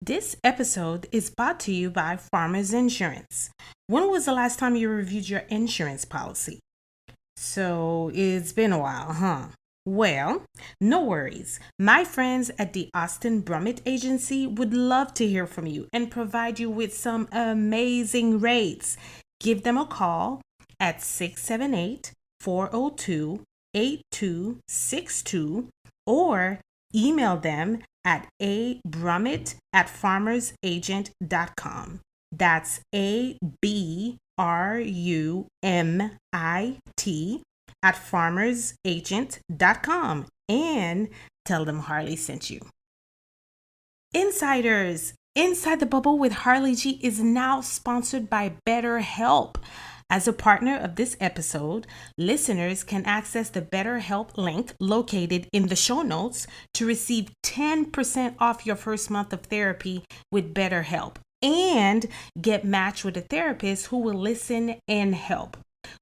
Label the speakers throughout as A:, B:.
A: This episode is brought to you by Farmers Insurance. When was the last time you reviewed your insurance policy? So it's been a while, huh? Well, no worries. My friends at the Austin Brummett Agency would love to hear from you and provide you with some amazing rates. Give them a call at 678-402-8262 or email them at abrummett@farmersagent.com. That's ABRUMIT at farmersagent.com, and tell them Harli sent you. Insiders, Inside the Bubble with Harli G is now sponsored by BetterHelp. As a partner of this episode, listeners can access the BetterHelp link located in the show notes to receive 10% off your first month of therapy with BetterHelp and get matched with a therapist who will listen and help.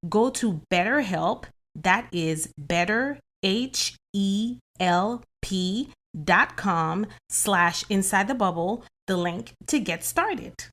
A: Go to BetterHelp, that is BetterHelp.com/inside the bubble, the link to get started.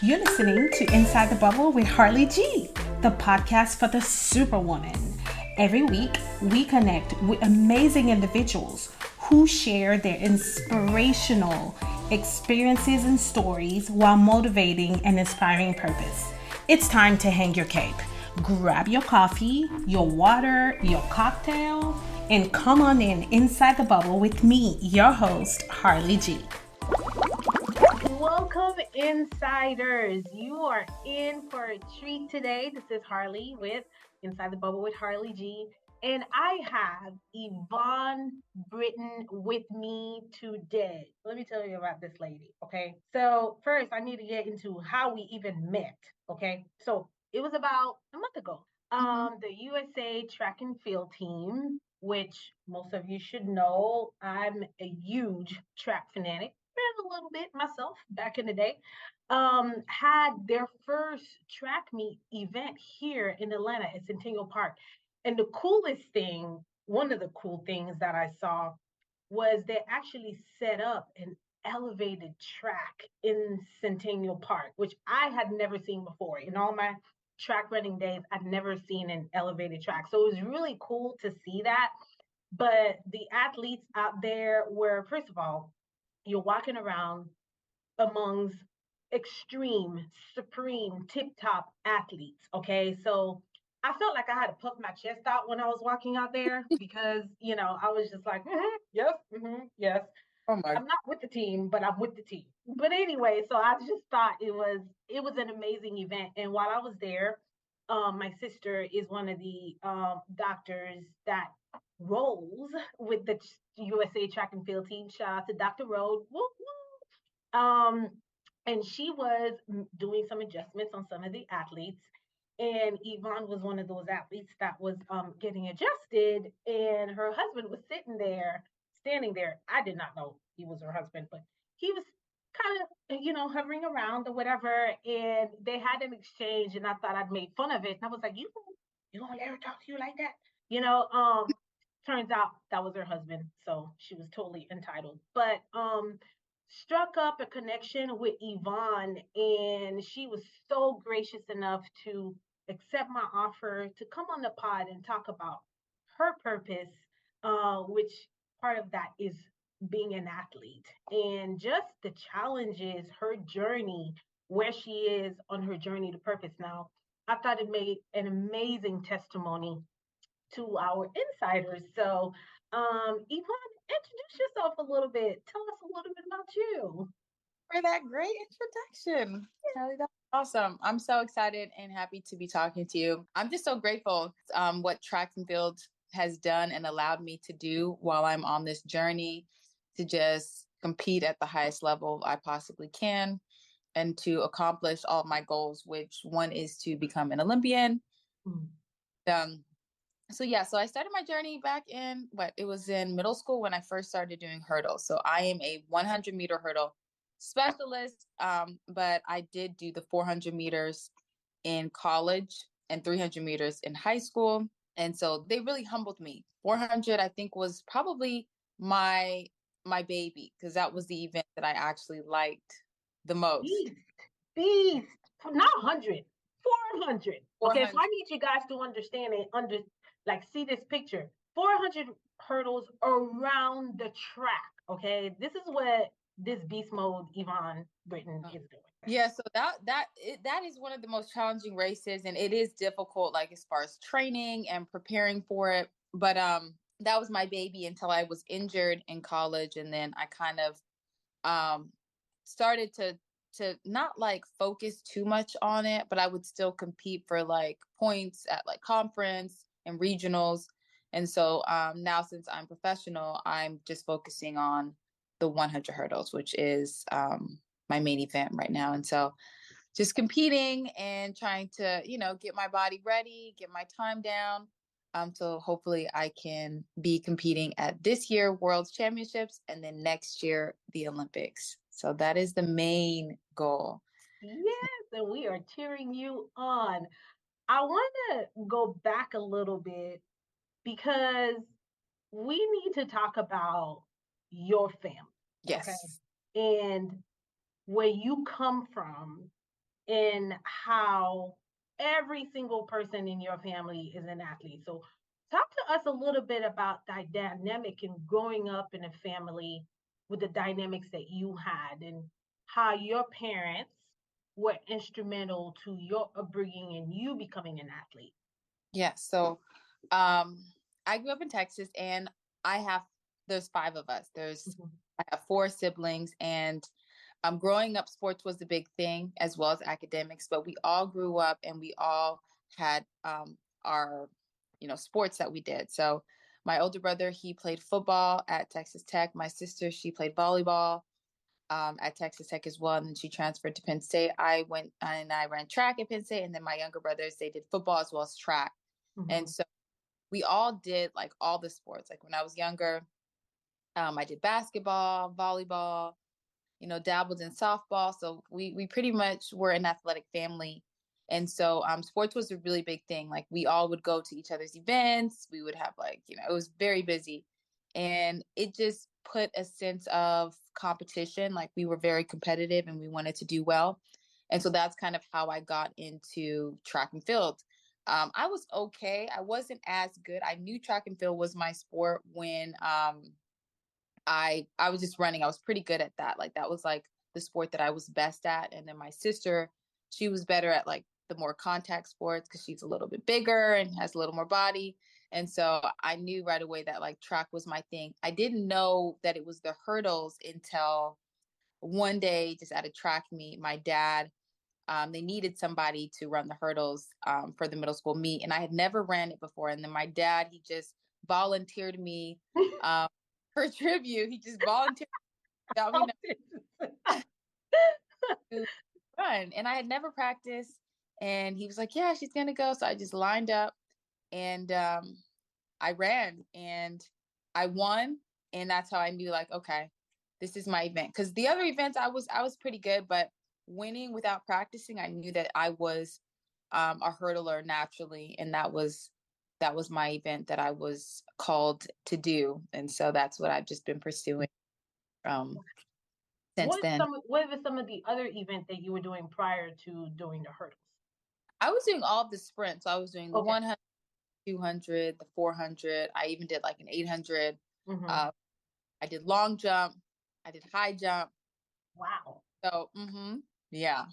A: You're listening to Inside the Bubble with Harli G, the podcast for the superwoman. Every week, we connect with amazing individuals who share their inspirational experiences and stories while motivating and inspiring purpose. It's time to hang your cape. Grab your coffee, your water, your cocktail, and come on inside the bubble with me, your host, Harli G. Welcome, insiders. You are in for a treat today. This is Harli with Inside the Bubble with Harli G. And I have Evonne Britton with me today. Let me tell you about this lady, okay? So first, I need to get into how we even met, okay? So it was about a month ago. The USA track and field team, which most of you should know, I'm a huge track fanatic, ran a little bit myself back in the day, had their first track meet event here in Atlanta at Centennial Park. And the coolest thing, one of the cool things that I saw was they actually set up an elevated track in Centennial Park, which I had never seen before. In all my track running days, I'd never seen an elevated track. So it was really cool to see that. But the athletes out there were, first of all, you're walking around amongst extreme, supreme, tip top athletes. Okay. So I felt like I had to puff my chest out when I was walking out there because, I was just like, yes, yes.
B: Oh my.
A: I'm not with the team, but I'm with the team. But anyway, so I just thought it was an amazing event. And while I was there, my sister is one of the doctors that rolls with the USA track and field team. Shout out to Dr. Road. Woo, woo. And she was doing some adjustments on some of the athletes. And Evonne was one of those athletes that was getting adjusted, and her husband was standing there. I did not know he was her husband, but he was kind of, hovering around or whatever. And they had an exchange, and I thought I'd made fun of it. And I was like, you gonna let her talk to you like that? Turns out that was her husband, so she was totally entitled. But struck up a connection with Evonne, and she was so gracious enough to accept my offer to come on the pod and talk about her purpose, which part of that is being an athlete and just the challenges, her journey, where she is on her journey to purpose now. I thought it made an amazing testimony to our insiders. So, Evonne, introduce yourself a little bit. Tell us a little bit about you.
B: For that great introduction. Kelly, that's awesome. I'm so excited and happy to be talking to you. I'm just so grateful what track and field has done and allowed me to do while I'm on this journey to just compete at the highest level I possibly can and to accomplish all of my goals, which one is to become an Olympian.
A: Mm.
B: Um, so I started my journey back in it was in middle school when I first started doing hurdles. So I am a 100-meter hurdle specialist, but I did do the 400 meters in college. and 300 meters in high school. And so they really humbled me. 400, I think, was probably my baby, because that was the event that I actually liked the most.
A: Beast, beast. Not 100, 400. Okay, so
B: 400.
A: I need you guys to understand and like see this picture. 400 hurdles around the track. Okay, this is what this beast mode Evonne Britton is doing.
B: Yeah, so that is one of the most challenging races, and it is difficult, like as far as training and preparing for it. But that was my baby until I was injured in college, and then I kind of started to not like focus too much on it, but I would still compete for like points at like conference and regionals. And so now, since I'm professional, I'm just focusing on the 100 hurdles, which is my main event right now. And so just competing and trying to, get my body ready, get my time down. So hopefully I can be competing at this year World Championships and then next year the Olympics. So that is the main goal.
A: Yes, and we are cheering you on. I want to go back a little bit because we need to talk about your family, okay?
B: Yes.
A: And where you come from and how every single person in your family is an athlete. So talk to us a little bit about that dynamic and growing up in a family with the dynamics that you had and how your parents were instrumental to your upbringing and you becoming an athlete.
B: Yeah. So um I grew up in Texas, and there's five of us.
A: Mhm.
B: I have four siblings, and growing up, sports was the big thing as well as academics, but we all grew up and we all had our, sports that we did. So my older brother, he played football at Texas Tech. My sister, she played volleyball at Texas Tech as well. And then she transferred to Penn State. I went and I ran track at Penn State. And then my younger brothers, they did football as well as track. And
A: Mhm.
B: so we all did like all the sports. Like when I was younger, I did basketball, volleyball, dabbled in softball. So we pretty much were an athletic family. And so sports was a really big thing. Like we all would go to each other's events. We would have like, it was very busy. And it just put a sense of competition. Like we were very competitive and we wanted to do well. And so that's kind of how I got into track and field. I was okay. I wasn't as good. I knew track and field was my sport when I was just running. I was pretty good at that. Like that was like the sport that I was best at. And then my sister, she was better at like the more contact sports because she's a little bit bigger and has a little more body. And so I knew right away that like track was my thing. I didn't know that it was the hurdles until one day, just at a track meet, my dad, they needed somebody to run the hurdles for the middle school meet. And I had never ran it before. And then my dad, he just volunteered me for tribute. He just volunteered without me knowing to run. And I had never practiced. And he was like, yeah, she's going to go. So I just lined up and I ran and I won. And that's how I knew like, okay, this is my event. Because the other events I was pretty good, but winning without practicing, I knew that I was a hurdler naturally. And that was my event that I was called to do. And so that's what I've just been pursuing um, since then.
A: What were some of the other events that you were doing prior to doing the hurdles?
B: I was doing all of the sprints. So I was doing the
A: Okay.
B: 100, 200, the 400. I even did like an 800.
A: Mm-hmm.
B: Uh, I did long jump. I did high jump.
A: Wow.
B: So, yeah.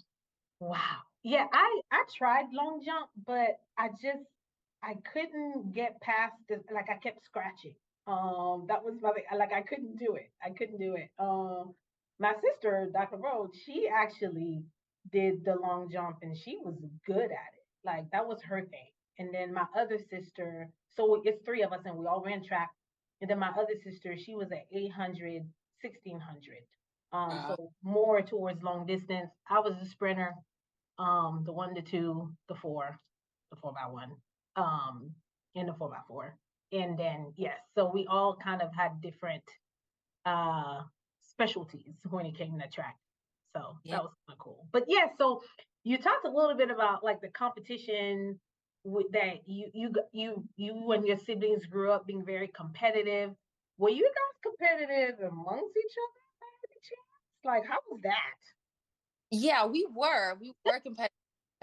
A: Wow. Yeah, I tried long jump, but I couldn't get past the like I kept scratching. That was my like I couldn't do it. I couldn't do it. My sister, Dr. Rhodes, she actually did the long jump and she was good at it. Like that was her thing. And then my other sister, so it's three of us and we all ran track. And then my other sister, she was at 800, 1600.
B: Uh,
A: So more towards long distance. I was a sprinter, the 1 to 2, the 4x1, um, and the 4x4. And then yes, so we all kind of had different uh specialties when it came to track. So
B: yeah.
A: that was kind of cool. But yeah, so you talked a little bit about like the competition that you and your siblings grew up being very competitive. Were you guys competitive amongst each other by any chance? Like, how was that?
B: Yeah, we were competitive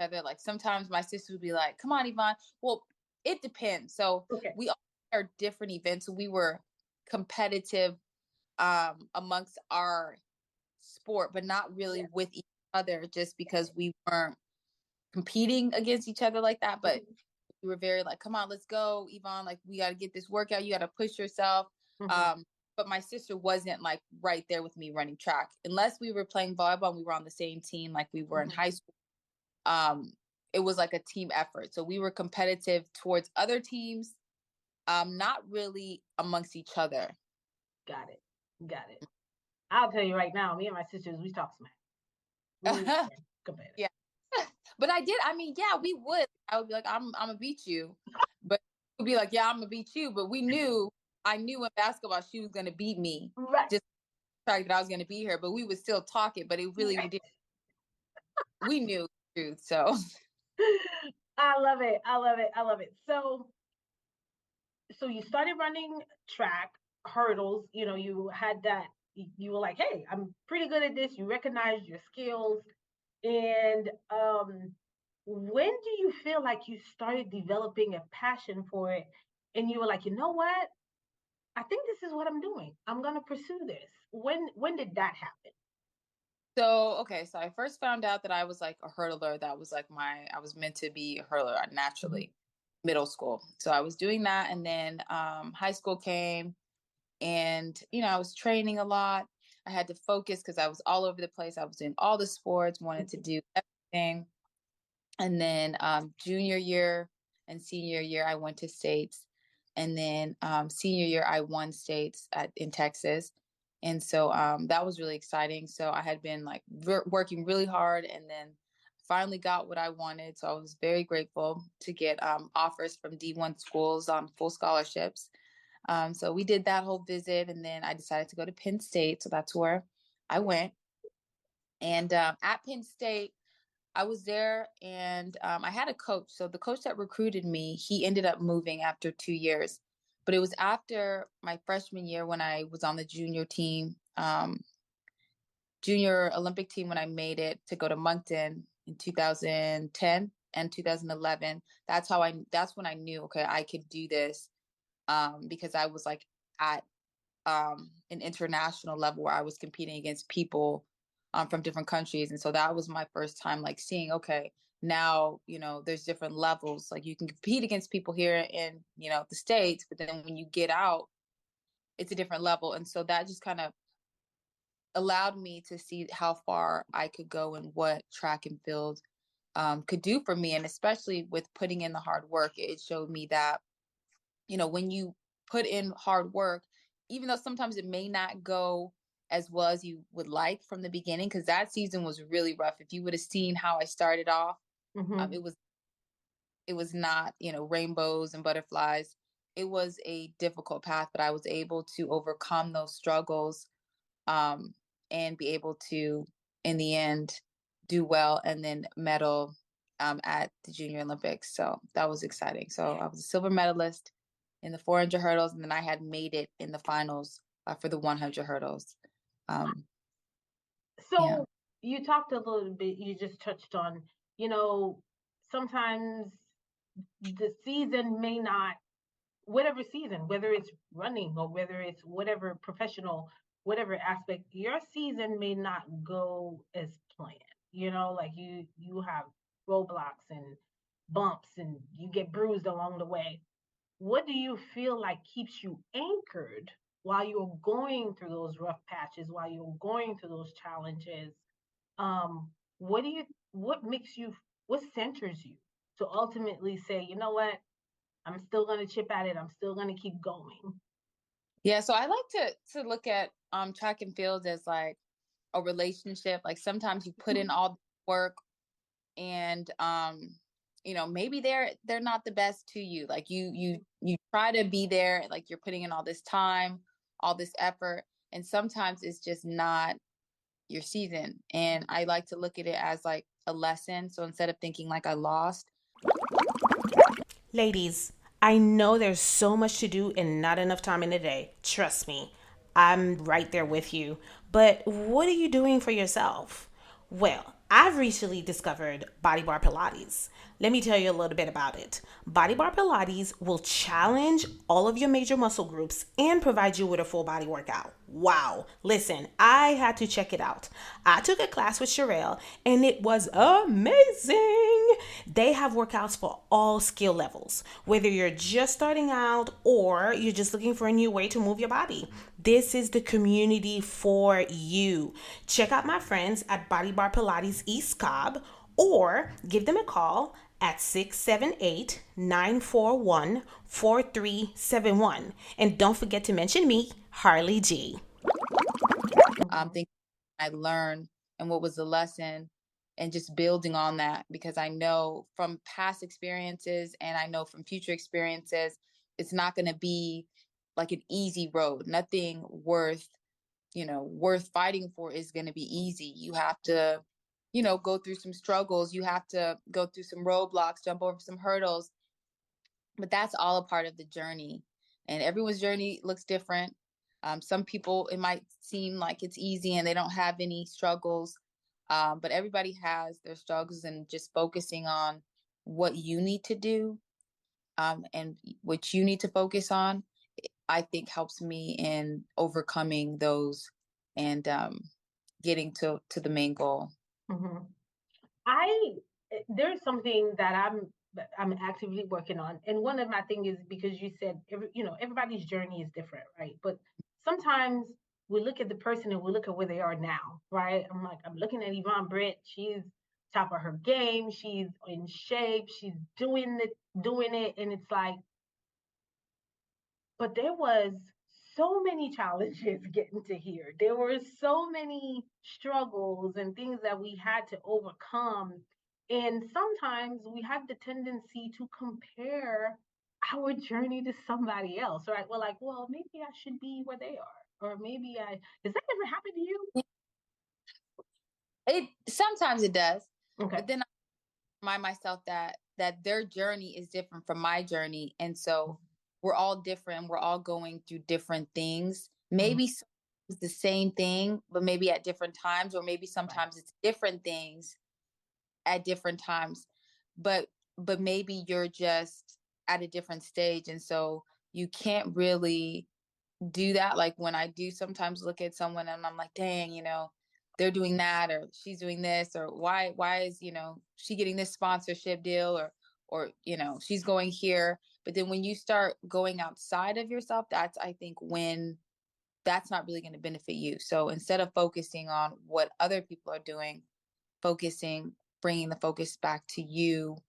B: with each other. Like sometimes my sister would be like, "Come on, Evonne." Well, it depends. So
A: Okay.
B: we all are different events. So we were competitive amongst our sport, but not really
A: Yeah.
B: with each other, just because we weren't competing against each other like that. But
A: Mm-hmm.
B: we were very like, "Come on, let's go, Evonne. Like we got to get this workout. You got to push yourself."
A: Mm-hmm.
B: Um, but my sister wasn't like right there with me running track, unless we were playing volleyball and we were on the same team, like we were in
A: Mm-hmm.
B: high school. um it was like a team effort, so we were competitive towards other teams, not really amongst each other.
A: Got it. Got it. I'll tell you right now, me and my sisters, we talk smack. We were competitive.
B: Yeah. But I mean, yeah, I would be like, I'm gonna beat you, but we'd be like, yeah, I'm gonna beat you, but I knew in basketball she was gonna beat me,
A: Right.
B: just the fact that I was gonna beat her, but we would still talk it, but it really
A: Right.
B: did. We knew the truth. So
A: I love it. I love it. I love it. So you started running track hurdles. You had that. You were like, hey, I'm pretty good at this. You recognized your skills. And when do you feel like you started developing a passion for it? And you were like, you know what? I think this is what I'm doing. I'm gonna pursue this. When did that happen?
B: okay, so I first found out that I was like a hurdler. That was like I was meant to be a hurdler
A: Mhm.
B: naturally, middle school. So I was doing that, and then high school came, and I was training a lot. I had to focus because I was all over the place. I was in all the sports, wanted to
A: Mhm.
B: do everything. And then junior year and senior year, I went to states. And then senior year, I won states in Texas. And so that was really exciting. So I had been like working really hard, and then finally got what I wanted. So I was very grateful to get offers from D1 schools on full scholarships. So we did that whole visit, and then I decided to go to Penn State. So that's where I went. And at Penn State, I was there, and I had a coach. So the coach that recruited me, he ended up moving after 2 years. But it was after my freshman year when I was on the junior team, junior Olympic team, when I made it to go to Moncton in 2010 and 2011. That's when I knew, okay, I could do this, because I was like at an international level where I was competing against people from different countries. And so that was my first time like seeing, okay, now, there's different levels. Like you can compete against people here in, the States, but then when you get out, it's a different level. And so that just kind of allowed me to see how far I could go and what track and field could do for me. And especially with putting in the hard work, it showed me that when you put in hard work, even though sometimes it may not go as well as you would like from the beginning, because that season was really rough. If you would have seen how I started off,
A: Mhm.
B: it was not, rainbows and butterflies. It was a difficult path, but I was able to overcome those struggles, um, and be able to, in the end, do well and then medal at the Junior Olympics. So that was exciting. So I was a silver medalist in the 400 hurdles, and then I had made it in the finals for the 100 hurdles. Um, yeah.
A: So you talked a little bit, you just touched on, you know, sometimes the season may not, whatever season, whether it's running or whether it's whatever professional, whatever aspect, your season may not go as planned. Like you have roadblocks and bumps and you get bruised along the way. What do you feel like keeps you anchored while you're going through those rough patches, while you're going through those challenges? What do you, what makes you, what centers you to ultimately say, you know what, I'm still going to chip at it, I'm still going to keep going?
B: Yeah. So I like to look at track and field as like a relationship. Like sometimes you put in all the work, and maybe they're not the best to you. Like you try to be there, like you're putting in all this time, all this effort, and sometimes it's just not your season. And I like to look at it as like a lesson. So instead of thinking like I lost,
C: Ladies, I know there's so much to do and not enough time in a day. Trust me, I'm right there with you. But what are you doing for yourself? Well, I've recently discovered Body Bar Pilates. Let me tell you a little bit about it. Body Bar Pilates will challenge all of your major muscle groups and provide you with a full body workout. Wow. Listen, I had to check it out. I took a class with Sherelle and it was amazing. They have workouts for all skill levels, whether you're just starting out or you're just looking for a new way to move your body. This is the community for you. Check out my friends at Body Bar Pilates East Cobb or give them a call at 678-941-4371. And don't forget to mention me, Harli G.
A: Mhm.
B: Things I learned and what was the lesson, and just building on that, because I know from past experiences and I know from future experiences, it's not going to be like an easy road. Nothing worth fighting for is going to be easy. You have to, go through some struggles. You have to go through some roadblocks, jump over some hurdles, but that's all a part of the journey. And everyone's journey looks different. Some people, it might seem like it's easy and they don't have any struggles, but everybody has their struggles, and just focusing on what you need to do, and what you need to focus on, I think helps me in overcoming those, and getting to the main goal.
A: Mhm. I there's something that I'm actively working on, and one of my thing is because you said everybody's journey is different, right? But sometimes we look at the person and we look at where they are now, right? I'm looking at Evonne Britt. She's top of her game. She's in shape. She's doing it, and it's like, but there was so many challenges getting to here. There were so many struggles and things that we had to overcome. And sometimes we have the tendency to compare our journey to somebody else, right? We're like, well, maybe I should be where they are. Or maybe has that ever happened to you?
B: It sometimes it does,
A: Okay.
B: but then remind myself that their journey is different from my journey, and so we're all different. We're all going through different things.
A: Mhm.
B: Maybe it's the same thing, but maybe at different times, or maybe
A: Right.
B: sometimes it's different things at different times. But maybe you're just at a different stage, and so you can't really do that. Like when I do sometimes look at someone and I'm like, dang, they're doing that, or she's doing this, or why is, she getting this sponsorship deal, or she's going here. But then when you start going outside of yourself, that's, I think, when that's not really going to benefit you. So instead of focusing on what other people are doing, focusing bringing the focus back to you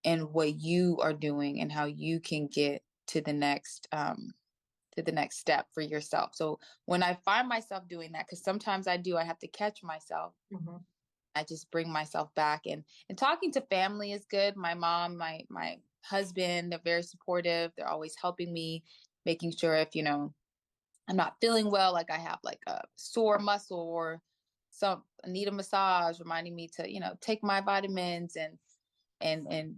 B: and what you are doing and how you can get to the next step for yourself. So when I find myself doing that, because sometimes I have to catch myself.
A: Hmm.
B: I just bring myself back, and talking to family is good. My mom, my husband, they're very supportive. They're always helping me, making sure if I'm not feeling well, like I have like a sore muscle or some I need a massage, reminding me to take my vitamins and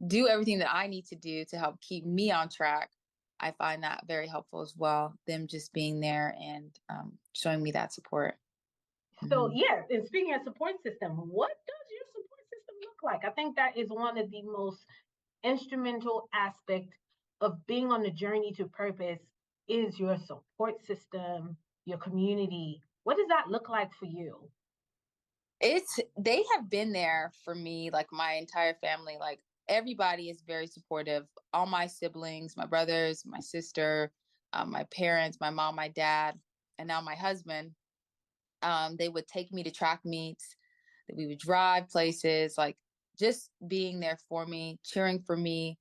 B: do everything that I need to do to help keep me on track. I find that very helpful as well. Them just being there and showing me that support.
A: So
B: Hmm.
A: yeah, and speaking of support system, what does your support system look like? I think that is one of the most instrumental aspect of being on the journey to purpose is your support system, your community. What does that look like for you?
B: They have been there for me, like my entire family. Like everybody is very supportive. All my siblings, my brothers, my sister, my parents, my mom, my dad, and now my husband. They would take me to track meets, that we would drive places, like just being there for me, cheering for me,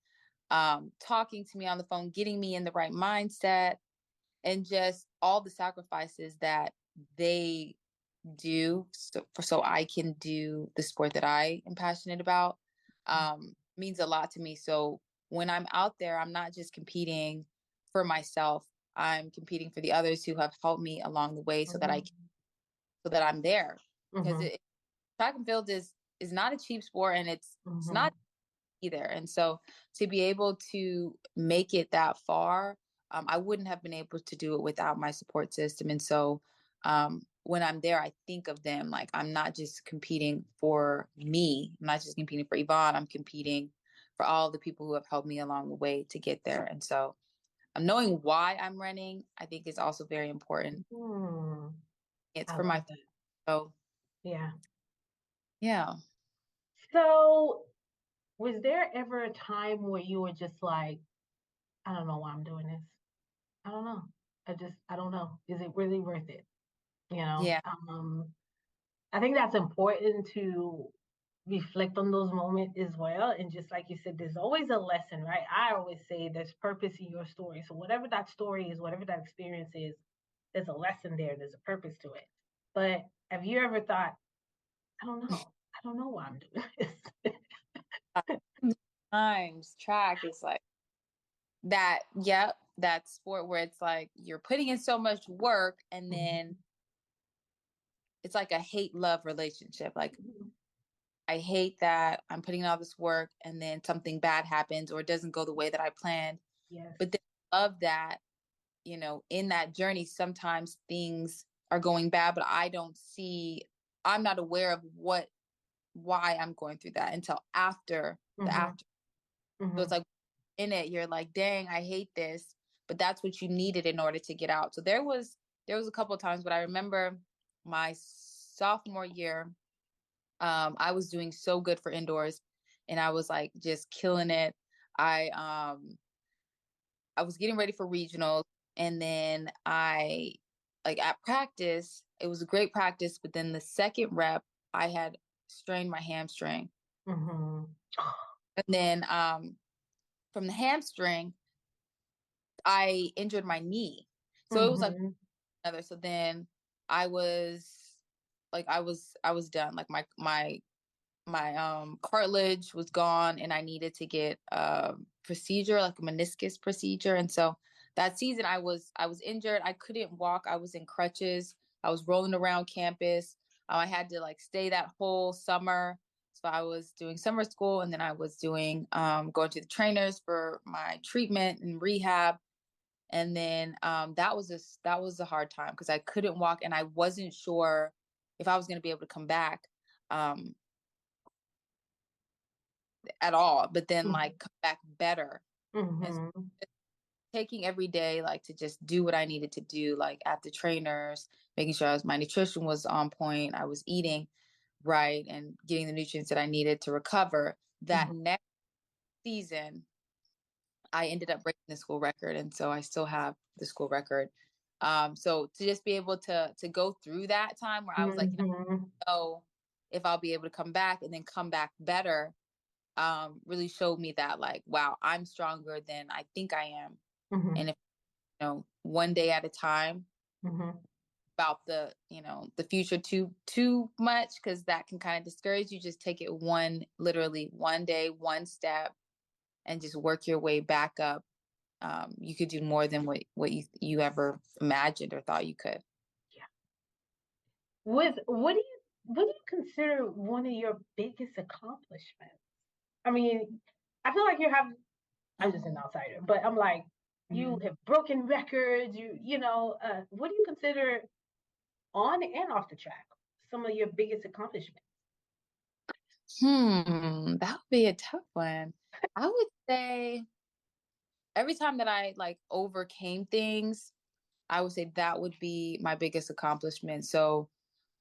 B: talking to me on the phone, getting me in the right mindset, and just all the sacrifices that they do so I can do the sport that I am passionate about, means a lot to me. So when I'm out there, I'm not just competing for myself. I'm competing for the others who have helped me along the way,
A: Mm-hmm.
B: so that I'm there. Because
A: Mm-hmm.
B: track and field is not a cheap sport, and it's
A: Mm-hmm.
B: not be there. And so to be able to make it that far, I wouldn't have been able to do it without my support system. And so when I'm there, I think of them like I'm not just competing for me. I'm not just competing for Evonne. I'm competing for all the people who have helped me along the way to get there. And so knowing why I'm running, I think is also very important. It's
A: I
B: for
A: love
B: my
A: that.
B: so
A: Yeah.
B: yeah.
A: So, was there ever a time where you were just like, I don't know why I'm doing this. I don't know. I don't know. Is it really worth it? You know,
B: Yeah.
A: I think that's important to reflect on those moments as well. And just like you said, there's always a lesson, right? I always say there's purpose in your story. So whatever that story is, whatever that experience is, there's a lesson there. There's a purpose to it. But have you ever thought, I don't know. I don't know why I'm doing this.
B: Times track is like that, yep, that sport where it's like you're putting in so much work and then it's like a hate love relationship. Like I hate that I'm putting in all this work and then something bad happens or it doesn't go the way that I planned.
A: Yes.
B: But then I love that, you know, in that journey, sometimes things are going bad, but I'm not aware of why I'm going through that until after the
A: Mm-hmm.
B: after. So it's
A: Mm-hmm.
B: like in it, you're like, dang, I hate this, but that's what you needed in order to get out. So there was a couple of times, but I remember my sophomore year, I was doing so good for indoors and I was like just killing it. I was getting ready for regionals and then I like at practice, it was a great practice, but then the second rep, I had strained my hamstring.
A: Mm-hmm.
B: And then from the hamstring, I injured my knee. So it was like
A: Mm-hmm.
B: another. So then I was I was done. Like my cartilage was gone and I needed to get a procedure, like a meniscus procedure. And so that season I was injured. I couldn't walk. I was in crutches. I was rolling around campus. I had to like stay that whole summer. So I was doing summer school and then I was doing going to the trainers for my treatment and rehab. And then that was a hard time because I couldn't walk and I wasn't sure if I was going to be able to come back. Um, at all, but then like come back better. And
A: Mm-hmm.
B: taking every day like to just do what I needed to do, like at the trainers, making sure my nutrition was on point, I was eating right and getting the nutrients that I needed to recover. That
A: Mm-hmm.
B: next season, I ended up breaking the school record, and so I still have the school record. So to just be able to go through that time where I was like, you
A: Mm-hmm.
B: know, if I'll be able to come back and then come back better, really showed me that like, wow, I'm stronger than I think I am.
A: Mm-hmm.
B: And if, one day at a time
A: Mm-hmm.
B: about the future too much, because that can kind of discourage you. Just take it literally one day, one step, and just work your way back up. You could do more than what you ever imagined or thought you could.
A: Yeah. What do you consider one of your biggest accomplishments? I mean, I feel like I'm just an outsider, but I'm like, you
B: Mhm.
A: have broken records, what do you consider on and off the track some of your biggest accomplishments?
B: That would be a tough one. I would say every time that I like overcame things, I would say that would be my biggest accomplishment. So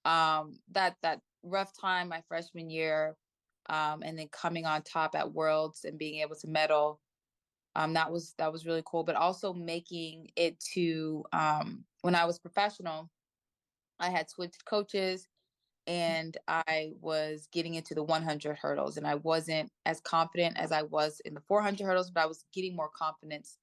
B: that rough time my freshman year, and then coming on top at Worlds and being able to medal, that was really cool. But also making it to when I was professional, I had switched coaches and I was getting into the 100 hurdles and I wasn't as confident as I was in the 400 hurdles, but I was getting more confidence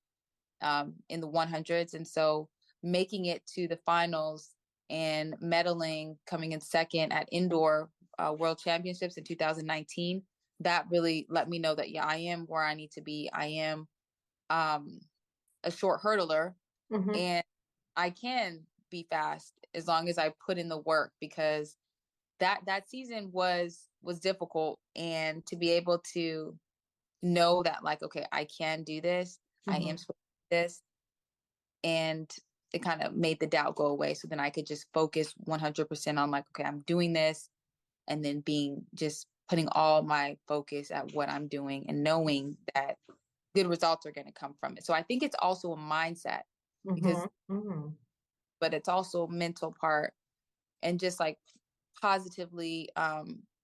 B: in the 100s. And so making it to the finals and medaling, coming in second at indoor world championships in 2019, that really let me know that, yeah, I am where I need to be. I am um, a short hurdler
A: Mm-hmm.
B: and I can be fast as long as I put in the work, because that season was difficult, and to be able to know that like, okay, I can do this. I am
A: Mhm.
B: supposed to do this. And it kind of made the doubt go away. So then I could just focus 100% on like, okay, I'm doing this. And then just putting all my focus at what I'm doing and knowing that good results are going to come from it. So I think it's also a mindset because,
A: Mhm. Mhm.
B: but it's also a mental part and just like positively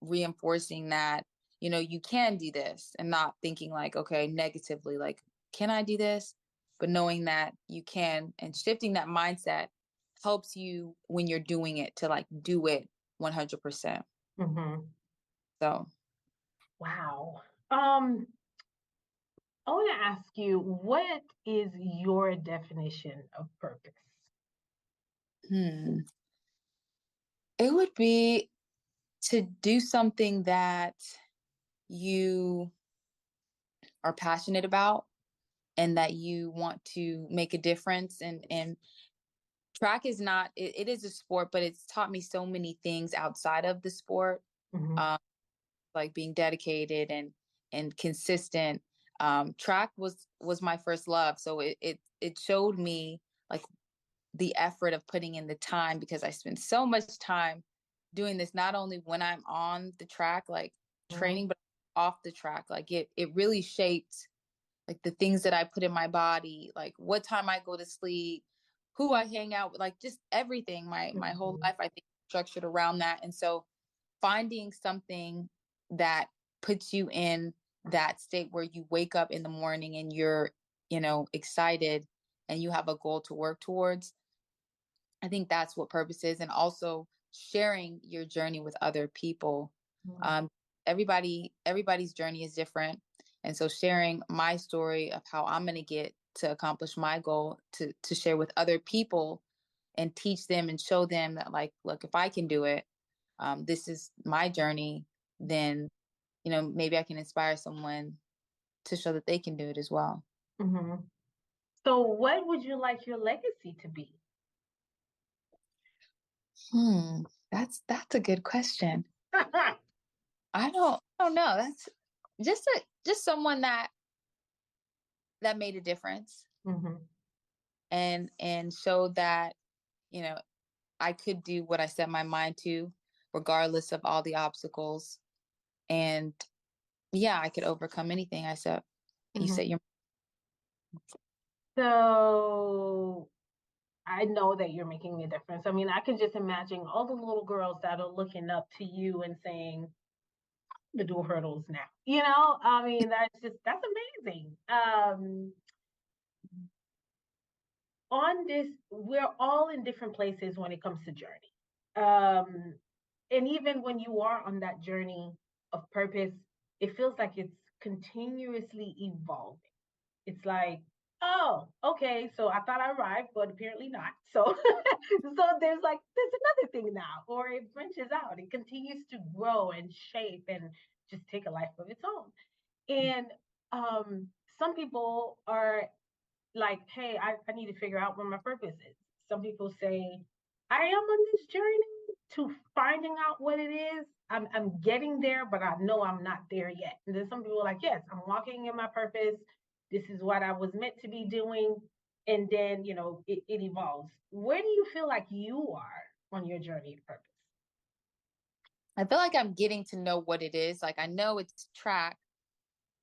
B: reinforcing that, you can do this and not thinking like, okay, negatively, like, can I do this? But knowing that you can and shifting that mindset helps you when you're doing it to like do it 100%.
A: Mhm.
B: So,
A: Wow. I want to ask you, what is your definition of purpose?
B: hmm, it would be to do something that you are passionate about and that you want to make a difference and track is not it is a sport, but it's taught me so many things outside of the sport,
A: Mhm.
B: um, like being dedicated and consistent. Track was my first love, so it showed me like the effort of putting in the time because I spend so much time doing this, not only when I'm on the track, like
A: Mhm.
B: training, but off the track. Like it really shaped like the things that I put in my body, like what time I go to sleep, who I hang out with, like just everything. My whole
A: Mhm.
B: life I think structured around that. And so finding something that puts you in that state where you wake up in the morning and you're, excited and you have a goal to work towards. I think that's what purpose is. And also sharing your journey with other people.
A: Mhm.
B: Um, everybody's journey is different. And so sharing my story of how I'm going to get to accomplish my goal to share with other people and teach them and show them that like, look, if I can do it, this is my journey, then, maybe I can inspire someone to show that they can do it as well.
A: Mhm. So, what would you like your legacy to be?
B: Hmm. That's a good question. I don't know. That's just someone that made a difference
A: Mhm.
B: and showed that, you know, I could do what I set my mind to, regardless of all the obstacles. And yeah, I could overcome anything I set you
A: Mhm.
B: set your
A: So, I know that you're making a difference. I mean, I can just imagine all the little girls that are looking up to you and saying, "I'm gonna do hurdles now." I mean, that's amazing. On this, we're all in different places when it comes to journey. Um, and even when you are on that journey of purpose, it feels like it's continuously evolving. It's like, oh, okay, so I thought I arrived, but apparently not. So, so there's another thing now, or it branches out. It continues to grow and shape and just take a life of its own. And some people are like, hey, I need to figure out what my purpose is. Some people say, I am on this journey to finding out what it is. I'm getting there, but I know I'm not there yet. And then some people are like, yes, I'm walking in my purpose. This is what I was meant to be doing. And then, it evolves. Where do you feel like you are on your journey to purpose?
B: I feel like I'm getting to know what it is. Like I know it's track,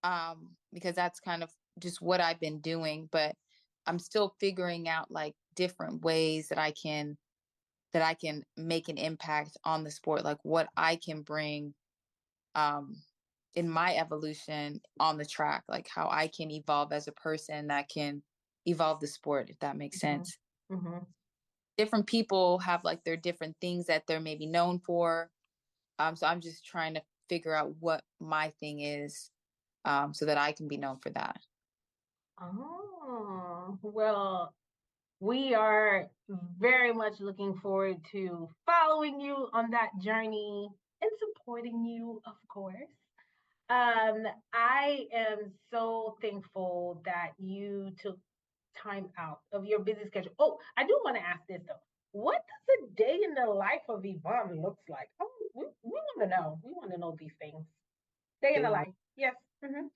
B: because that's kind of just what I've been doing, but I'm still figuring out like different ways that I can make an impact on the sport, like what I can bring um in my evolution on the track, like how I can evolve as a person that can evolve the sport, if that makes
A: Mm-hmm.
B: sense.
A: Mm-hmm.
B: Different people have like their different things that they're maybe known for. So I'm just trying to figure out what my thing is, so that I can be known for that.
A: Oh, well, we are very much looking forward to following you on that journey and supporting you, of course. I am so thankful that you took time out of your busy schedule. Oh, I do want to ask this though. What does a day in the life of Evonne looks like? Oh, we want to know. We want to know these things. Day in the
B: They-
A: life. Yes. Mm-hmm.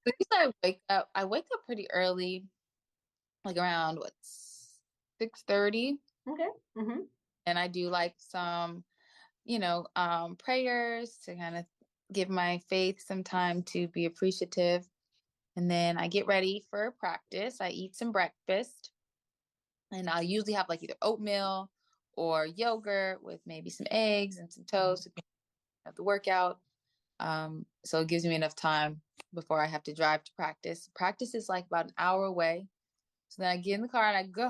B: So usually I wake up pretty early, like around what 6:30,
A: Okay. Mm-hmm.
B: and I do like some, prayers to kind of give my faith some time to be appreciative. And then I get ready for practice. I eat some breakfast, and I usually have like either oatmeal or yogurt with maybe some eggs and some toast at the workout. So it gives me enough time before I have to drive to practice. Practice is like about an hour away. So then I get in the car and I go.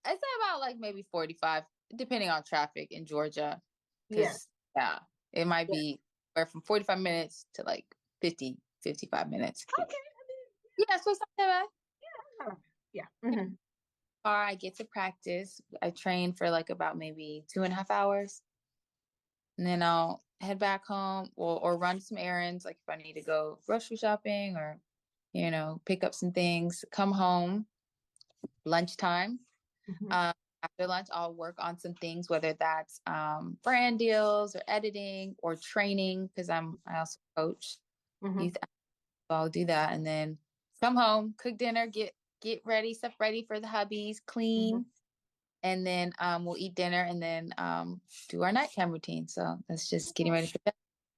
B: I'd say about like maybe 45, depending on traffic in Georgia.
A: Yeah.
B: Because, yeah, it might
A: Yeah.
B: be where from 45 minutes to like 50, 55 minutes.
A: Okay.
B: Yeah, so it's not that bad.
A: Yeah. Yeah. Mm-hmm.
B: Or I get to practice. I train for like about maybe 2.5 hours. And then I'll head back home or run some errands, like if I need to go grocery shopping or, pick up some things, come home, lunchtime.
A: Mm-hmm.
B: Um, After lunch, I'll work on some things, whether that's brand deals or editing or training, because I also coach
A: Mm-hmm.
B: youth. So I'll do that, and then come home, cook dinner, get ready, stuff ready for the hubbies,
A: Mm-hmm.
B: clean, and then we'll eat dinner, and then do our nighttime routine. So that's just getting ready for bed,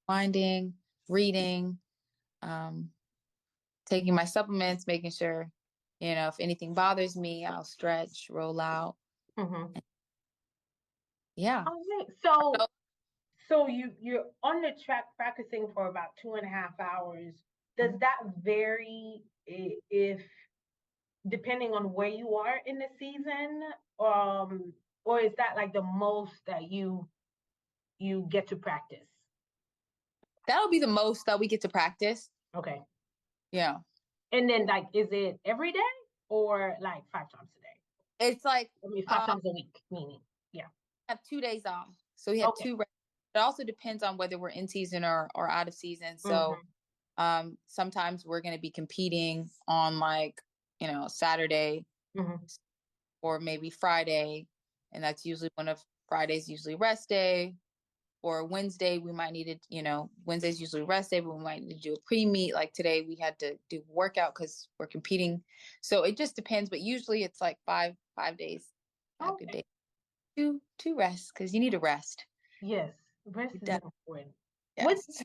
B: winding, reading, um, taking my supplements, making sure, if anything bothers me, I'll stretch, roll out.
A: Mm-hmm.
B: Yeah.
A: All right. So you're on the track practicing for about 2.5 hours. Does that vary if depending on where you are in the season, or is that like the most that you get to practice?
B: That'll be the most that we get to practice.
A: Okay.
B: Yeah.
A: And then like, is it every day or like 5 times a day?
B: It's like
A: I mean, 5 times a week, meaning, yeah.
B: have 2 days off. So we have
A: Okay.
B: two rest. It also depends on whether we're in season or out of season. So
A: Mm-hmm.
B: sometimes we're going to be competing on like, Saturday
A: Mm-hmm.
B: or maybe Friday. And that's usually Friday's usually rest day. Or Wednesday, we might need to, Wednesday's usually rest day, but we might need to do a pre-meet. Like today, we had to do workout because we're competing. So it just depends. But usually it's like 5 days, 5 good
A: Okay.
B: days. Two rest because you need to rest.
A: Yes, rest
B: You
A: is
B: def-
A: important. What
B: Yes.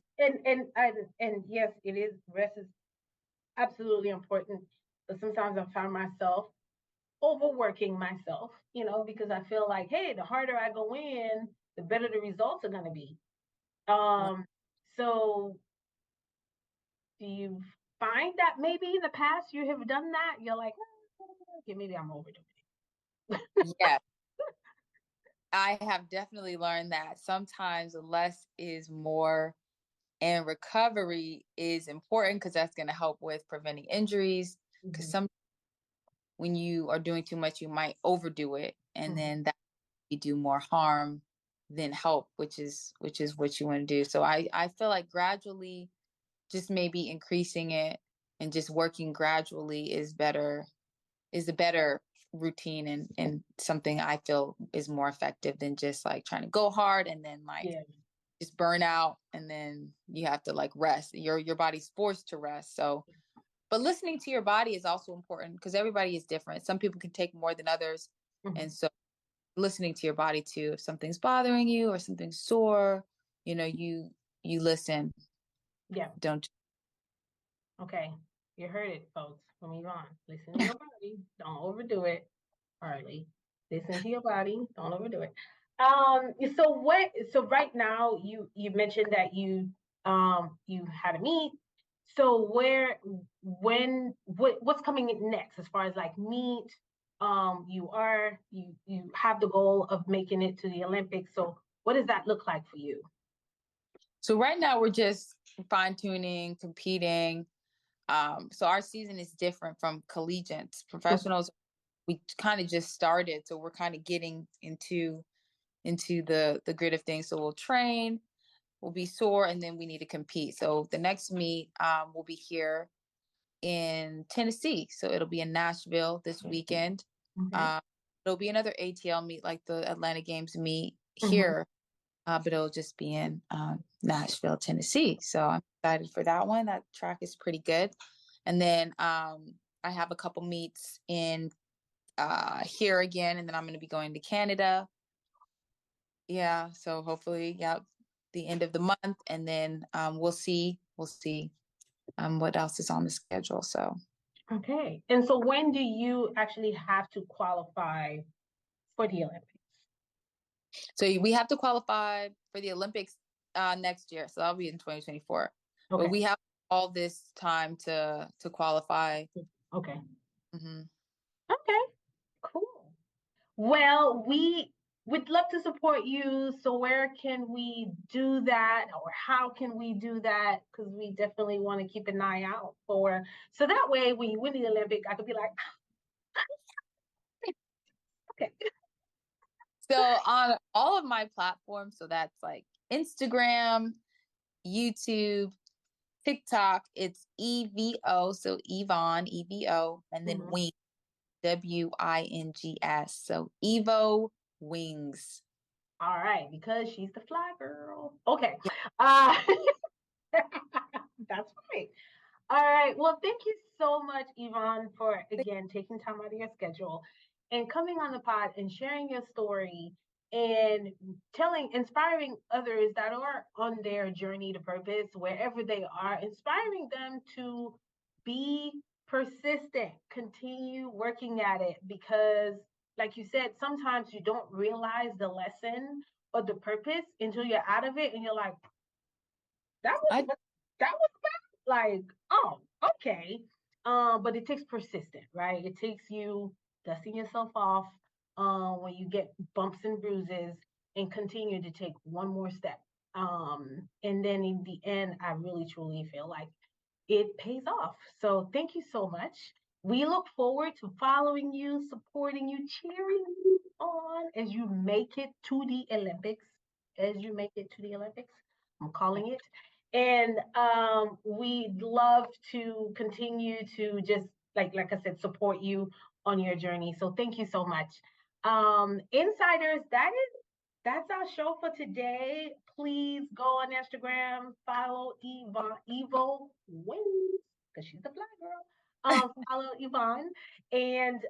A: and yes, it is. Rest is absolutely important. But sometimes I find myself overworking myself, because I feel like, hey, the harder I go in, the better the results are going to be. So do you find that maybe in the past you have done that? You're like, okay, maybe I'm overdoing
B: Yeah. I have definitely learned that sometimes less is more, and recovery is important because that's going to help with preventing injuries.
A: it.
B: Because
A: Hmm.
B: when you are doing too much, you might overdo it, and
A: Hmm.
B: then that you do more harm than help, which is what you want to do. So I feel like gradually, just maybe increasing it and just working gradually is a better routine, and something I feel is more effective than just like trying to go hard and then like
A: Yeah.
B: just burn out, and then you have to like rest. Your body's forced to rest. So, but listening to your body is also important because everybody is different. Some people can take more than others.
A: Hmm.
B: And so listening to your body too, if something's bothering you or something's sore, you listen.
A: Yeah.
B: Don't.
A: Okay. You heard it, folks, from Evonne. Listen to your body. Don't overdo it. Harli. Listen to your body. Don't overdo it. So right now you mentioned that you had a meet. So what's coming next as far as like meet? You have the goal of making it to the Olympics. So what does that look like for you?
B: So right now we're just fine tuning, competing. So our season is different from collegiates. Professionals, we kind of just started, so we're kind of getting into the grid of things. So we'll train, we'll be sore, and then we need to compete. So the next meet will be here in Tennessee. So it'll be in Nashville this weekend.
A: Okay.
B: Uh, it'll be another ATL meet like the Atlanta Games meet
A: Hmm.
B: here. but it'll just be in Nashville, Tennessee. So I'm excited for that one. That track is pretty good. And then I have a couple meets in here again, and then I'm going to be going to Canada. Yeah, so hopefully, yeah, the end of the month, and then we'll see what else is on the schedule. So
A: Okay. And so when do you actually have to qualify for the Olympics?
B: So we have to qualify for the Olympics next year. So that'll be in 2024.
A: Okay.
B: But we have all this time to qualify.
A: Okay.
B: Mm-hmm.
A: Okay. Cool. Well, we would love to support you. So where can we do that, or how can we do that? Because we definitely want to keep an eye out for. So that way, when you win the Olympic, I could be like, okay.
B: So on all of my platforms, so that's like Instagram, YouTube, TikTok, it's EVO, so Evonne, EVO, and then Wings, WINGS. So Evo Wings.
A: All right, because she's the fly girl. Okay. That's right. All right. Well, thank you so much, Evonne, for again taking time out of your schedule and coming on the pod and sharing your story and inspiring others that are on their journey to purpose, wherever they are, inspiring them to be persistent, continue working at it, because, like you said, sometimes you don't realize the lesson or the purpose until you're out of it and you're like, that was like, oh, okay. But it takes persistent, right? It takes you dusting yourself off when you get bumps and bruises and continue to take one more step. And then in the end, I really truly feel like it pays off. So thank you so much. We look forward to following you, supporting you, cheering you on as you make it to the Olympics. As you make it to the Olympics, I'm calling it. And we'd love to continue to just like I said, support you on your journey. So thank you so much. Insiders, that's our show for today. Please go on Instagram, follow Evo Wings, because she's the black girl. Follow Evonne and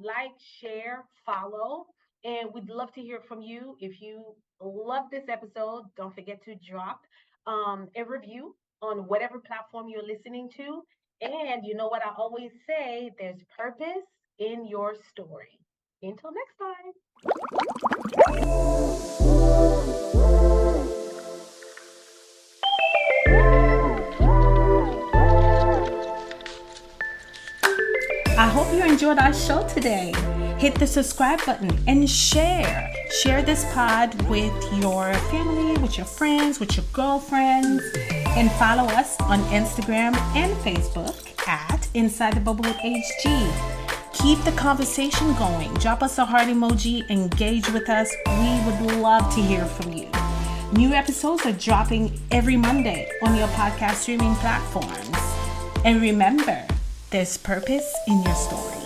A: like, share, follow. And we'd love to hear from you. If you love this episode, don't forget to drop a review on whatever platform you're listening to. And you know what I always say, there's purpose in your story. Until next time.
C: I hope you enjoyed our show today. Hit the subscribe button and share. Share this pod with your family, with your friends, with your girlfriends, and follow us on Instagram and Facebook at Inside the Bubble with HG. Keep the conversation going. Drop us a heart emoji. Engage with us. We would love to hear from you. New episodes are dropping every Monday on your podcast streaming platforms. And remember, there's purpose in your story.